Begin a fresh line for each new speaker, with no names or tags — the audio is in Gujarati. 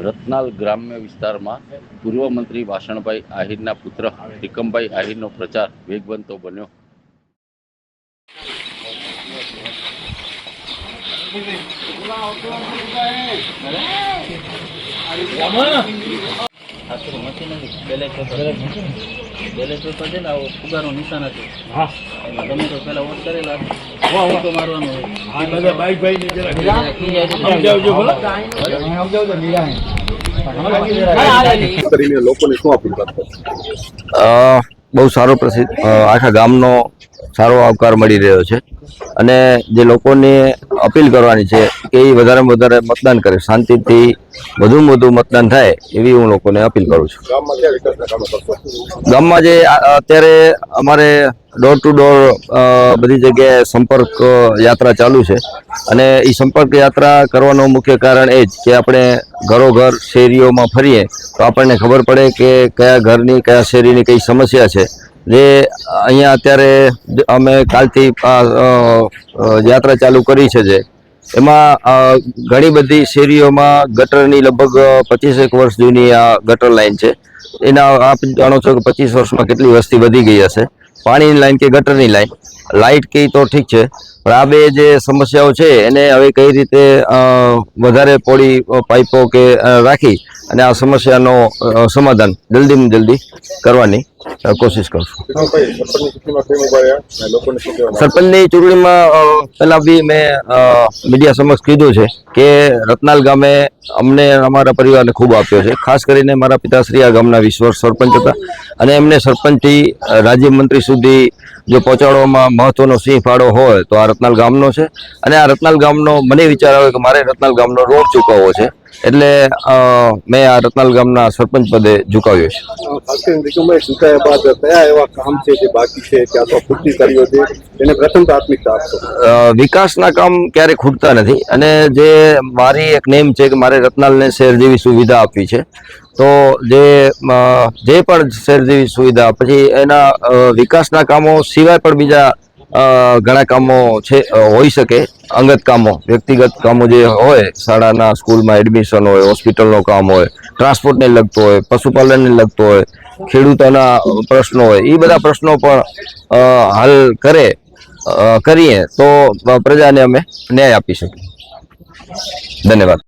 રતનાલ ગ્રામ્ય વિસ્તારમાં પૂર્વ મંત્રી વાસણભાઈ આહિરના પુત્ર ત્રિકમભાઈ આહિરનો પ્રચાર વેગવંતો બન્યો.
બેલેટ પેપર છે ને આવો ફુગાનો નિશાન હતું. હા, એમાં તમે તો પેલા વોટ કરેલા તો મારવાનો હોય.
બહુ સારો આખા ગામનો સારો આવકાર મળી રહ્યો છે અને જે લોકોને અપીલ કરવાની છે કે એ વધારેમાં વધારે મતદાન કરે, શાંતિથી વધુમાં વધુ મતદાન થાય એવી હું લોકોને અપીલ કરું છું. ગામમાં જે અત્યારે અમારે ડોર ટુ ડોર બધી જગ્યાએ સંપર્ક યાત્રા ચાલુ છે અને એ સંપર્ક યાત્રા કરવાનું મુખ્ય કારણ એ જ કે આપણે ઘરોઘર શેરીઓમાં ફરીએ તો આપણને ખબર પડે કે કયા ઘરની કયા શેરીની કઈ સમસ્યા છે. જે અહીંયા અત્યારે અમે કાલથી યાત્રા ચાલુ કરી છે, જે એમાં ઘણી બધી શેરીઓમાં ગટરની લગભગ 25 વર્ષ જૂની આ ગટર લાઈન છે. એના આપ જાણો છો કે 25 વર્ષમાં કેટલી વસ્તી વધી ગઈ હશે. પાણીની લાઈન કે ગટરની લાઈન, લાઇટ કે તો ઠીક છે, પણ આ બે જે સમસ્યાઓ છે એને હવે કઈ રીતે વધારે પોળી પાઇપો કે રાખી અને આ સમસ્યાનો સમાધાન જલ્દીમાં જલ્દી કરવાની કોશિશ કરશું. સરપંચની ચૂંટણીમાં પહેલા બી મેં મીડિયા સમક્ષ કીધું છે કે રતનાલ ગામે અમને અમારા પરિવારને ખૂબ આપ્યો છે. ખાસ કરીને મારા પિતાશ્રી આ ગામના 20 વર્ષ સરપંચ હતા અને એમને સરપંચથી રાજ્ય મંત્રી સુધી જો પહોંચાડવામાં મહત્વનો સિંહ ફાળો હોય તો આ રતનાલ ગામનો છે. અને આ રતનાલ ગામનો મને વિચાર આવ્યો કે મારે રતનાલ ગામનો રોડ ચૂકવવો છે, એટલે મેં આ રતનાલ ગામના સરપંચ પદે ઝુકાવ્યો છે.
ખાસ કરીને ચૂંટાયા બાદ કયા એવા કામ છે જે બાકી છે ત્યાં તો પૂર્તિ કર્યો છે એને પ્રથમ પ્રાથમિકતા આપશો?
વિકાસના કામ ક્યારેય ખૂટતા નથી અને જે મારી એક નેમ છે કે મારે રતનાલને શહેર જેવી સુવિધા આપવી છે. તો જે પણ શહેર જેવી સુવિધા પછી એના વિકાસના કામો સિવાય પણ બીજા ઘણા કામો છે હોઈ શકે, અંગત કામો, વ્યક્તિગત કામો જે હોય, શાળાના સ્કૂલમાં એડમિશન હોય, હોસ્પિટલનો કામ હોય, ટ્રાન્સપોર્ટને લગતો હોય, પશુપાલનને લગતો હોય, ખેડૂતોના પ્રશ્નો હોય, એ બધા પ્રશ્નો પણ હલ કરીએ તો પ્રજાને અમે ન્યાય આપી શકીએ. ધન્યવાદ.